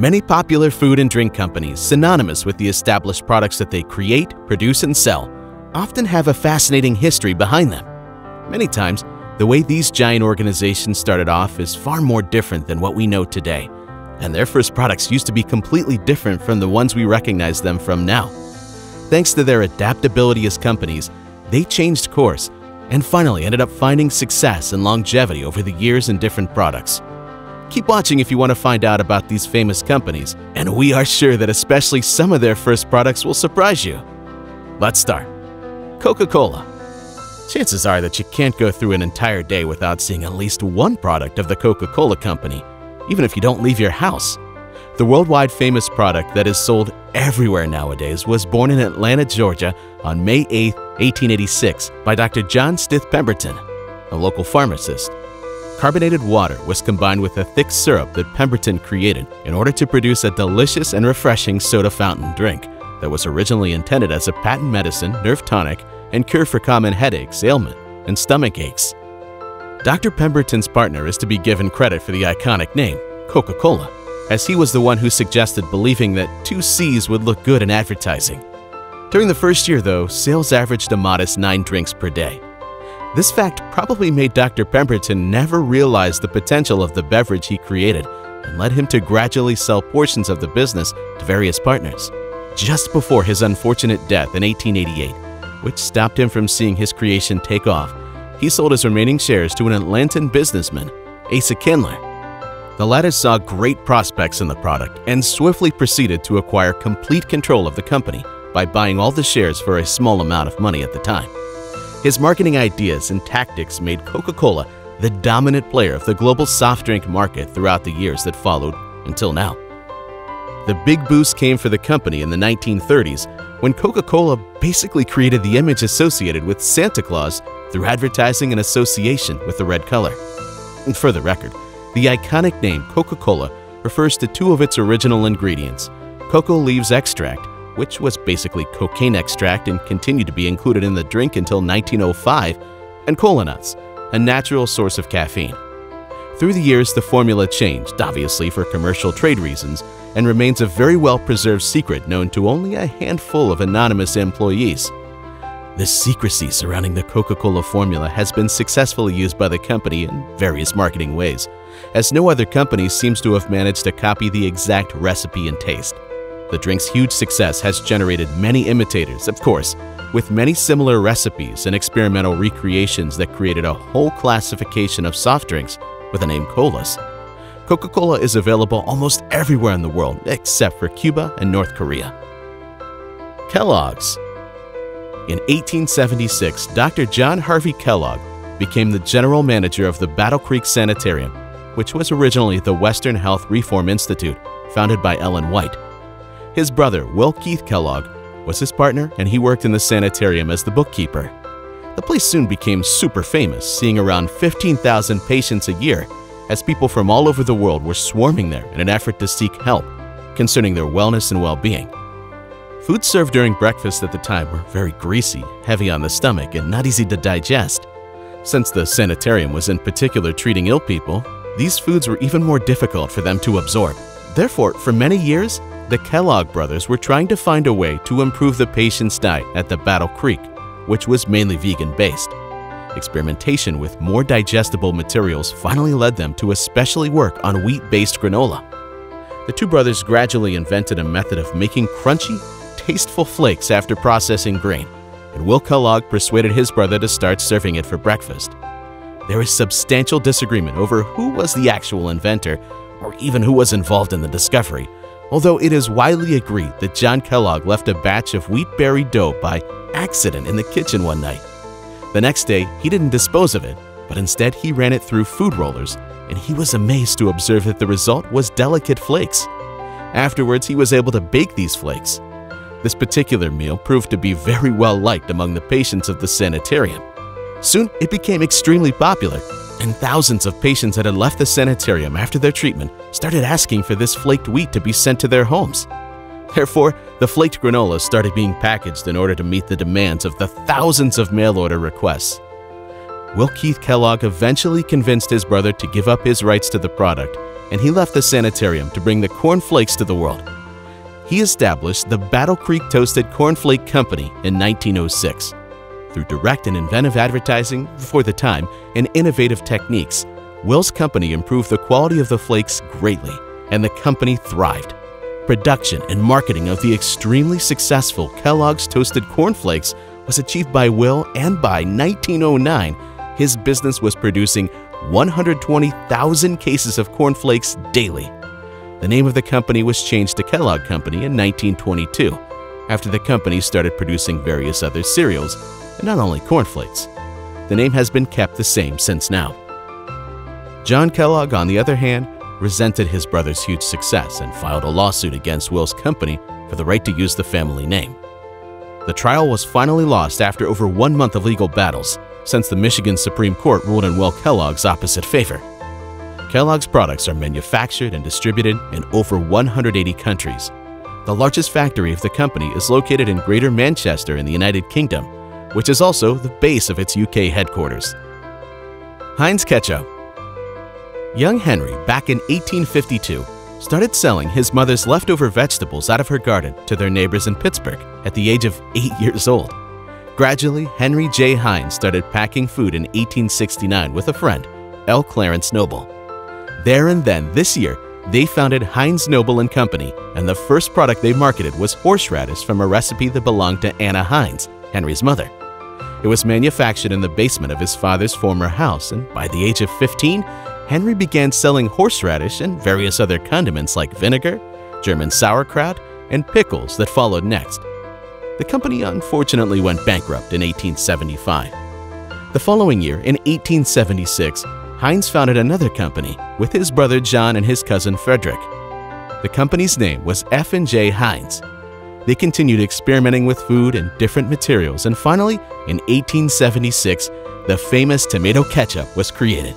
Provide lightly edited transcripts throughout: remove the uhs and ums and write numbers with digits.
Many popular food and drink companies, synonymous with the established products that they create, produce, and sell, often have a fascinating history behind them. Many times, the way these giant organizations started off is far more different than what we know today, and their first products used to be completely different from the ones we recognize them from now. Thanks to their adaptability as companies, they changed course and finally ended up finding success and longevity over the years in different products. Keep watching if you want to find out about these famous companies, and we are sure that especially some of their first products will surprise you. Let's start. Coca-Cola. Chances are that you can't go through an entire day without seeing at least one product of the Coca-Cola Company, even if you don't leave your house. The worldwide famous product that is sold everywhere nowadays was born in Atlanta, Georgia on May 8, 1886 by Dr. John Stith Pemberton, a local pharmacist. Carbonated water was combined with a thick syrup that Pemberton created in order to produce a delicious and refreshing soda fountain drink that was originally intended as a patent medicine, nerve tonic, and cure for common headaches, ailment, and stomach aches. Dr. Pemberton's partner is to be given credit for the iconic name, Coca-Cola, as he was the one who suggested believing that 2 C's would look good in advertising. During the first year, though, sales averaged a modest 9 drinks per day. This fact probably made Dr. Pemberton never realize the potential of the beverage he created and led him to gradually sell portions of the business to various partners. Just before his unfortunate death in 1888, which stopped him from seeing his creation take off, he sold his remaining shares to an Atlantan businessman, Asa Kindler. The latter saw great prospects in the product and swiftly proceeded to acquire complete control of the company by buying all the shares for a small amount of money at the time. His marketing ideas and tactics made Coca-Cola the dominant player of the global soft drink market throughout the years that followed until now. The big boost came for the company in the 1930s when Coca-Cola basically created the image associated with Santa Claus through advertising and association with the red color. And for the record, the iconic name Coca-Cola refers to 2 of its original ingredients, cocoa leaves extract, which was basically cocaine extract and continued to be included in the drink until 1905, and cola nuts, a natural source of caffeine. Through the years, the formula changed, obviously for commercial trade reasons, and remains a very well-preserved secret known to only a handful of anonymous employees. This secrecy surrounding the Coca-Cola formula has been successfully used by the company in various marketing ways, as no other company seems to have managed to copy the exact recipe and taste. The drink's huge success has generated many imitators, of course, with many similar recipes and experimental recreations that created a whole classification of soft drinks with the name colas. Coca-Cola is available almost everywhere in the world except for Cuba and North Korea. Kellogg's. In 1876, Dr. John Harvey Kellogg became the general manager of the Battle Creek Sanitarium, which was originally the Western Health Reform Institute, founded by Ellen White. His brother, Will Keith Kellogg, was his partner, and he worked in the sanitarium as the bookkeeper. The place soon became super famous, seeing around 15,000 patients a year, as people from all over the world were swarming there in an effort to seek help concerning their wellness and well-being. Foods served during breakfast at the time were very greasy, heavy on the stomach, and not easy to digest. Since the sanitarium was in particular treating ill people, these foods were even more difficult for them to absorb. Therefore, for many years, the Kellogg brothers were trying to find a way to improve the patient's diet at the Battle Creek, which was mainly vegan-based. Experimentation with more digestible materials finally led them to especially work on wheat-based granola. The 2 brothers gradually invented a method of making crunchy, tasteful flakes after processing grain, and Will Kellogg persuaded his brother to start serving it for breakfast. There is substantial disagreement over who was the actual inventor or even who was involved in the discovery, although it is widely agreed that John Kellogg left a batch of wheat berry dough by accident in the kitchen one night. The next day, he didn't dispose of it, but instead he ran it through food rollers, and he was amazed to observe that the result was delicate flakes. Afterwards, he was able to bake these flakes. This particular meal proved to be very well liked among the patients of the sanitarium. Soon, it became extremely popular, and thousands of patients that had left the sanitarium after their treatment started asking for this flaked wheat to be sent to their homes. Therefore, the flaked granola started being packaged in order to meet the demands of the thousands of mail-order requests. Will Keith Kellogg eventually convinced his brother to give up his rights to the product and he left the sanitarium to bring the corn flakes to the world. He established the Battle Creek Toasted Cornflake Company in 1906. Through direct and inventive advertising for the time and innovative techniques, Will's company improved the quality of the flakes greatly, and the company thrived. Production and marketing of the extremely successful Kellogg's Toasted Corn Flakes was achieved by Will, and by 1909, his business was producing 120,000 cases of cornflakes daily. The name of the company was changed to Kellogg Company in 1922, after the company started producing various other cereals, and not only cornflakes. The name has been kept the same since now. John Kellogg, on the other hand, resented his brother's huge success and filed a lawsuit against Will's company for the right to use the family name. The trial was finally lost after over 1 month of legal battles, since the Michigan Supreme Court ruled in Will Kellogg's opposite favor. Kellogg's products are manufactured and distributed in over 180 countries. The largest factory of the company is located in Greater Manchester in the United Kingdom, which is also the base of its UK headquarters. Heinz Ketchup. Young Henry, back in 1852, started selling his mother's leftover vegetables out of her garden to their neighbors in Pittsburgh at the age of 8 years old. Gradually, Henry J. Heinz started packing food in 1869 with a friend, L. Clarence Noble. There and then, this year, they founded Heinz Noble & Company, and the first product they marketed was horseradish from a recipe that belonged to Anna Heinz, Henry's mother. It was manufactured in the basement of his father's former house, and by the age of 15, Henry began selling horseradish and various other condiments like vinegar, German sauerkraut, and pickles that followed next. The company unfortunately went bankrupt in 1875. The following year, in 1876, Heinz founded another company with his brother John and his cousin Frederick. The company's name was F&J Heinz. They continued experimenting with food and different materials, and finally, in 1876, the famous tomato ketchup was created.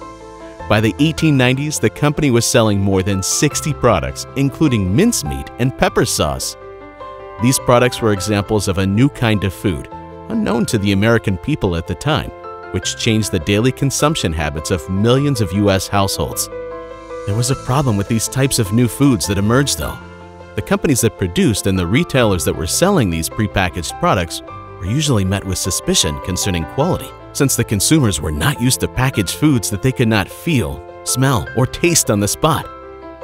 By the 1890s, the company was selling more than 60 products, including mincemeat and pepper sauce. These products were examples of a new kind of food, unknown to the American people at the time, which changed the daily consumption habits of millions of U.S. households. There was a problem with these types of new foods that emerged, though. The companies that produced and the retailers that were selling these prepackaged products were usually met with suspicion concerning quality, since the consumers were not used to packaged foods that they could not feel, smell, or taste on the spot.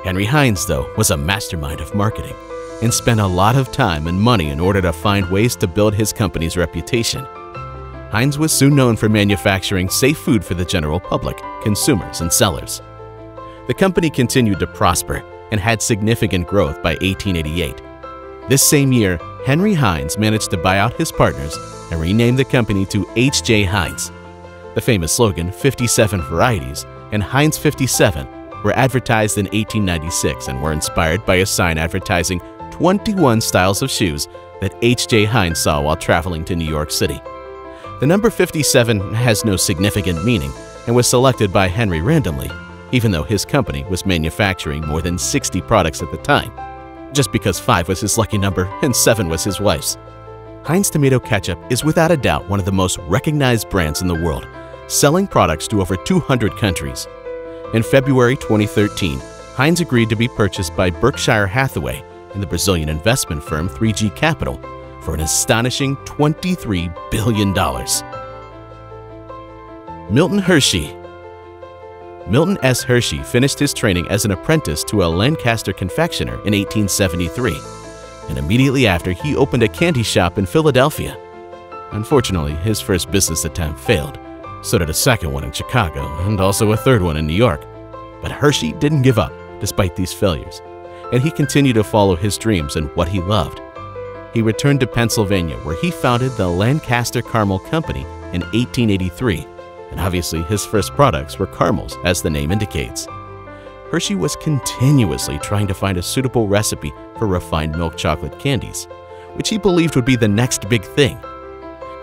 Henry Heinz, though, was a mastermind of marketing and spent a lot of time and money in order to find ways to build his company's reputation. Heinz was soon known for manufacturing safe food for the general public, consumers, and sellers. The company continued to prosper and had significant growth by 1888. This same year, Henry Heinz managed to buy out his partners and renamed the company to H.J. Heinz. The famous slogan, 57 varieties, and Heinz 57 were advertised in 1896 and were inspired by a sign advertising 21 styles of shoes that H.J. Heinz saw while traveling to New York City. The number 57 has no significant meaning and was selected by Henry randomly, even though his company was manufacturing more than 60 products at the time, just because 5 was his lucky number and 7 was his wife's. Heinz Tomato Ketchup is without a doubt one of the most recognized brands in the world, selling products to over 200 countries. In February 2013, Heinz agreed to be purchased by Berkshire Hathaway and the Brazilian investment firm 3G Capital for an astonishing $23 billion. Milton Hershey. Milton S. Hershey finished his training as an apprentice to a Lancaster confectioner in 1873, and immediately after he opened a candy shop in Philadelphia. Unfortunately, his first business attempt failed, so did a second one in Chicago and also a third one in New York. But Hershey didn't give up despite these failures, and he continued to follow his dreams and what he loved. He returned to Pennsylvania, where he founded the Lancaster Caramel Company in 1883, and obviously his first products were caramels, as the name indicates. Hershey was continuously trying to find a suitable recipe for refined milk chocolate candies, which he believed would be the next big thing.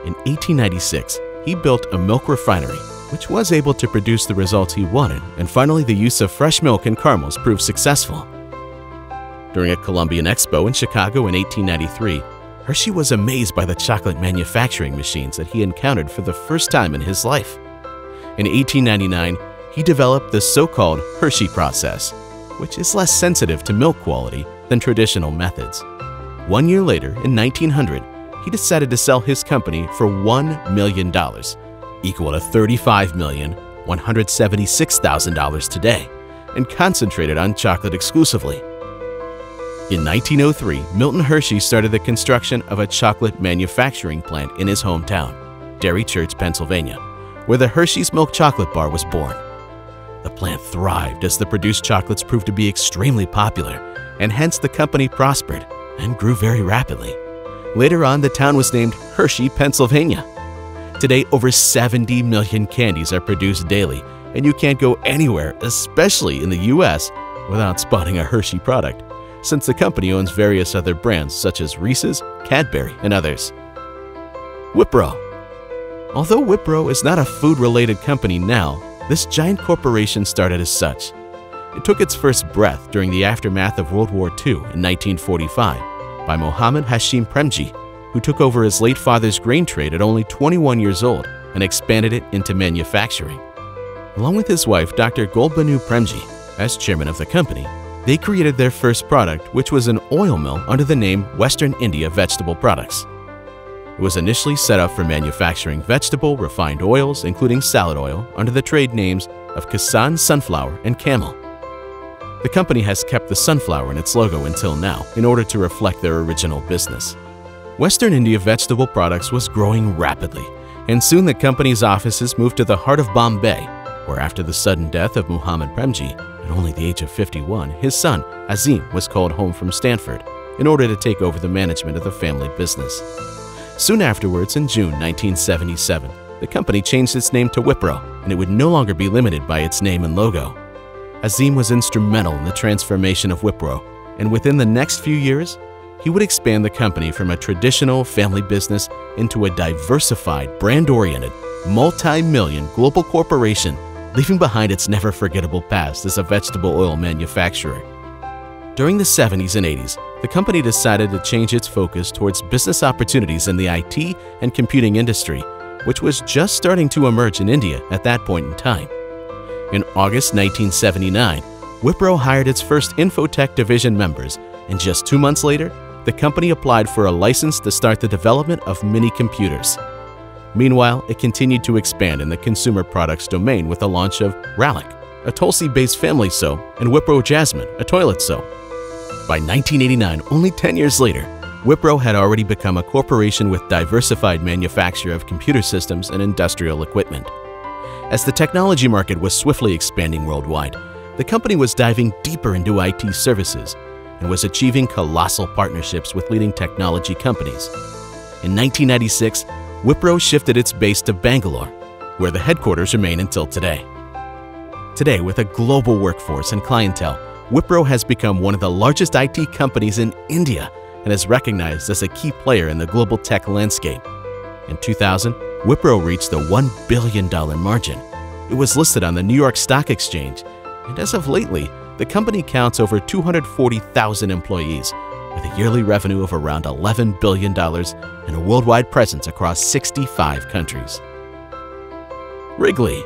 In 1896, he built a milk refinery, which was able to produce the results he wanted, and finally the use of fresh milk and caramels proved successful. During a Columbian Expo in Chicago in 1893, Hershey was amazed by the chocolate manufacturing machines that he encountered for the first time in his life. In 1899, he developed the so-called Hershey process. which is less sensitive to milk quality than traditional methods. 1 year later, in 1900, he decided to sell his company for $1 million, equal to $35,176,000 today, and concentrated on chocolate exclusively. In 1903, Milton Hershey started the construction of a chocolate manufacturing plant in his hometown, Dairy Church, Pennsylvania, where the Hershey's Milk Chocolate Bar was born. The plant thrived as the produced chocolates proved to be extremely popular, and hence the company prospered and grew very rapidly. Later on, the town was named Hershey, Pennsylvania. Today, over 70 million candies are produced daily, and you can't go anywhere, especially in the US, without spotting a Hershey product, since the company owns various other brands such as Reese's, Cadbury, and others. Wipro. Although Wipro is not a food-related company now, this giant corporation started as such. It took its first breath during the aftermath of World War II in 1945 by Mohammad Hashim Premji, who took over his late father's grain trade at only 21 years old and expanded it into manufacturing. Along with his wife, Dr. Golbanu Premji, as chairman of the company, they created their first product, which was an oil mill under the name Western India Vegetable Products. It was initially set up for manufacturing vegetable refined oils, including salad oil, under the trade names of Kisan Sunflower and Camel. The company has kept the sunflower in its logo until now in order to reflect their original business. Western India Vegetable Products was growing rapidly, and soon the company's offices moved to the heart of Bombay, where after the sudden death of Mohammad Premji, at only the age of 51, his son, Azim, was called home from Stanford in order to take over the management of the family business. Soon afterwards, in June 1977, the company changed its name to Wipro, and it would no longer be limited by its name and logo. Azim was instrumental in the transformation of Wipro, and within the next few years, he would expand the company from a traditional family business into a diversified, brand-oriented, multi-million global corporation, leaving behind its never-forgettable past as a vegetable oil manufacturer. During the 70s and 80s, the company decided to change its focus towards business opportunities in the IT and computing industry, which was just starting to emerge in India at that point in time. In August 1979, Wipro hired its first Infotech division members, and just 2 months later, the company applied for a license to start the development of mini-computers. Meanwhile, it continued to expand in the consumer products domain with the launch of Rallic, a Tulsi-based family soap, and Wipro Jasmine, a toilet soap. By 1989, only 10 years later, Wipro had already become a corporation with diversified manufacture of computer systems and industrial equipment. As the technology market was swiftly expanding worldwide, the company was diving deeper into IT services and was achieving colossal partnerships with leading technology companies. In 1996, Wipro shifted its base to Bangalore, where the headquarters remain until today. Today, with a global workforce and clientele, Wipro has become one of the largest IT companies in India and is recognized as a key player in the global tech landscape. In 2000, Wipro reached the $1 billion margin. It was listed on the New York Stock Exchange, and as of lately, the company counts over 240,000 employees, with a yearly revenue of around $11 billion and a worldwide presence across 65 countries. Wrigley.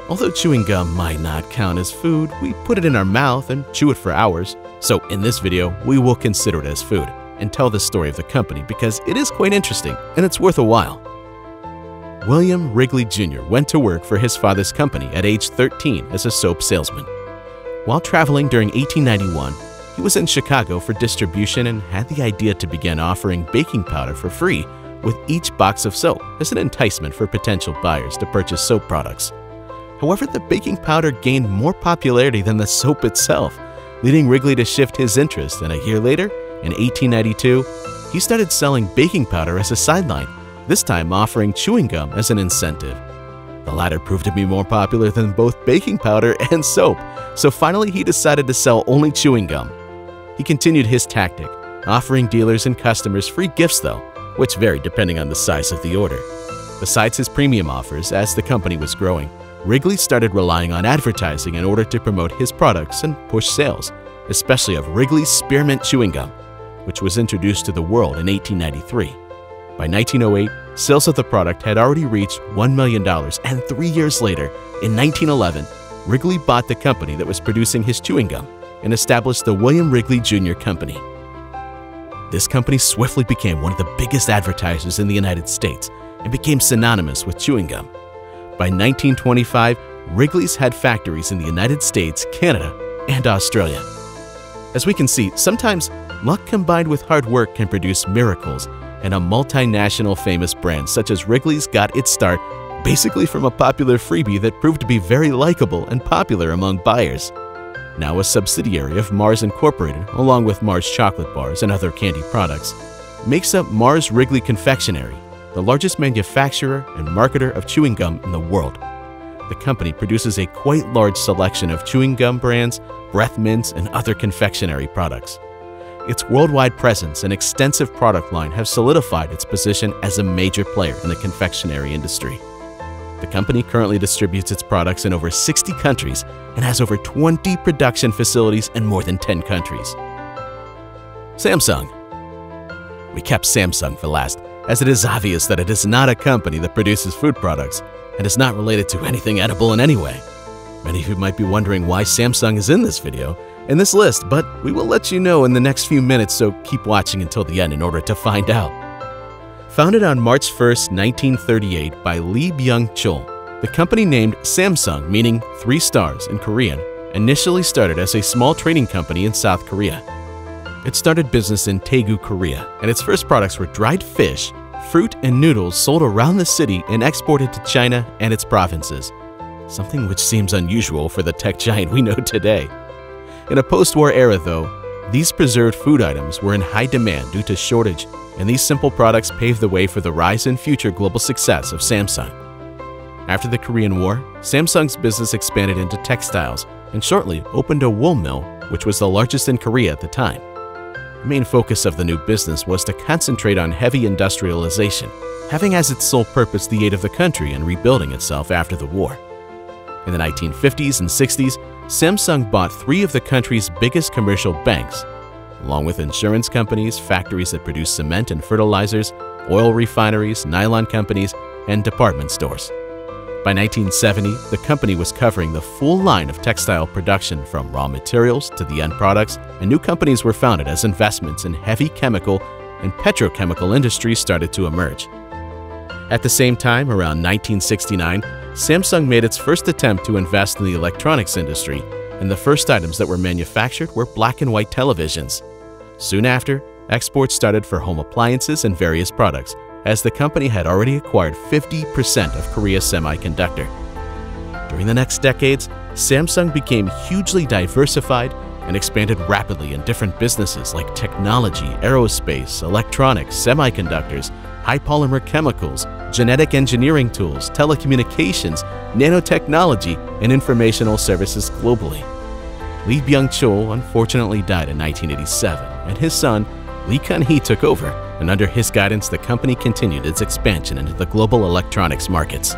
Although chewing gum might not count as food, we put it in our mouth and chew it for hours. So in this video, we will consider it as food and tell the story of the company because it is quite interesting and it's worth a while. William Wrigley Jr. went to work for his father's company at age 13 as a soap salesman. While traveling during 1891, he was in Chicago for distribution and had the idea to begin offering baking powder for free with each box of soap as an enticement for potential buyers to purchase soap products. However, the baking powder gained more popularity than the soap itself, leading Wrigley to shift his interest, and a year later, in 1892, he started selling baking powder as a sideline, this time offering chewing gum as an incentive. The latter proved to be more popular than both baking powder and soap, so finally he decided to sell only chewing gum. He continued his tactic, offering dealers and customers free gifts though, which varied depending on the size of the order. Besides his premium offers, as the company was growing, Wrigley started relying on advertising in order to promote his products and push sales, especially of Wrigley's Spearmint Chewing Gum, which was introduced to the world in 1893. By 1908, sales of the product had already reached $1 million, and 3 years later, in 1911, Wrigley bought the company that was producing his chewing gum and established the William Wrigley Jr. Company. This company swiftly became one of the biggest advertisers in the United States and became synonymous with chewing gum. By 1925, Wrigley's had factories in the United States, Canada, and Australia. As we can see, sometimes luck combined with hard work can produce miracles, and a multinational famous brand such as Wrigley's got its start basically from a popular freebie that proved to be very likable and popular among buyers. Now a subsidiary of Mars Incorporated, along with Mars chocolate bars and other candy products, makes up Mars Wrigley Confectionery, the largest manufacturer and marketer of chewing gum in the world. The company produces a quite large selection of chewing gum brands, breath mints, and other confectionery products. Its worldwide presence and extensive product line have solidified its position as a major player in the confectionery industry. The company currently distributes its products in over 60 countries and has over 20 production facilities in more than 10 countries. Samsung. We kept Samsung for last, as it is obvious that it is not a company that produces food products and is not related to anything edible in any way. Many of you might be wondering why Samsung is in this video, in this list, but we will let you know in the next few minutes, so keep watching until the end in order to find out. Founded on March 1, 1938 by Lee Byung-chul, the company named Samsung, meaning 3 stars in Korean, initially started as a small trading company in South Korea. It started business in Daegu, Korea, and its first products were dried fish, fruit, and noodles sold around the city and exported to China and its provinces, something which seems unusual for the tech giant we know today. In a post-war era, though, these preserved food items were in high demand due to shortage, and these simple products paved the way for the rise and future global success of Samsung. After the Korean War, Samsung's business expanded into textiles and shortly opened a wool mill, which was the largest in Korea at the time. The main focus of the new business was to concentrate on heavy industrialization, having as its sole purpose the aid of the country in rebuilding itself after the war. In the 1950s and 60s, Samsung bought 3 of the country's biggest commercial banks, along with insurance companies, factories that produce cement and fertilizers, oil refineries, nylon companies, and department stores. By 1970, the company was covering the full line of textile production from raw materials to the end products, and new companies were founded as investments in heavy chemical and petrochemical industries started to emerge. At the same time, around 1969, Samsung made its first attempt to invest in the electronics industry, and the first items that were manufactured were black and white televisions. Soon after, exports started for home appliances and various products, as the company had already acquired 50% of Korea's semiconductor. During the next decades, Samsung became hugely diversified and expanded rapidly in different businesses like technology, aerospace, electronics, semiconductors, high-polymer chemicals, genetic engineering tools, telecommunications, nanotechnology, and informational services globally. Lee Byung-chul unfortunately died in 1987, and his son, Lee Kun-hee, took over, and under his guidance, the company continued its expansion into the global electronics markets.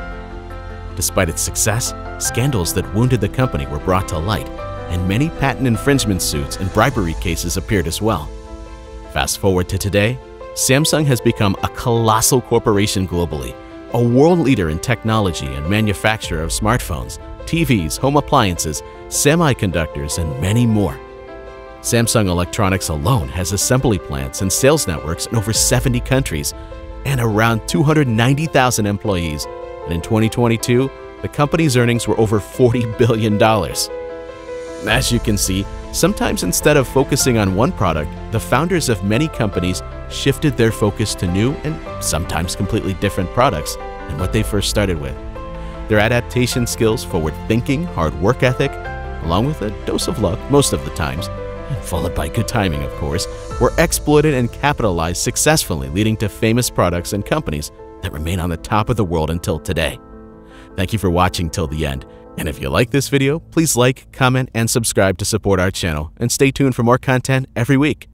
Despite its success, scandals that wounded the company were brought to light, and many patent infringement suits and bribery cases appeared as well. Fast forward to today, Samsung has become a colossal corporation globally, a world leader in technology and manufacturer of smartphones, TVs, home appliances, semiconductors, and many more. Samsung Electronics alone has assembly plants and sales networks in over 70 countries and around 290,000 employees, and in 2022, the company's earnings were over $40 billion. As you can see, sometimes instead of focusing on one product, the founders of many companies shifted their focus to new and sometimes completely different products than what they first started with. Their adaptation skills, forward thinking, hard work ethic, along with a dose of luck most of the times, and followed by good timing of course, were exploited and capitalized successfully, leading to famous products and companies that remain on the top of the world until today. Thank you for watching till the end. And if you like this video, please like, comment, and subscribe to support our channel, and stay tuned for more content every week.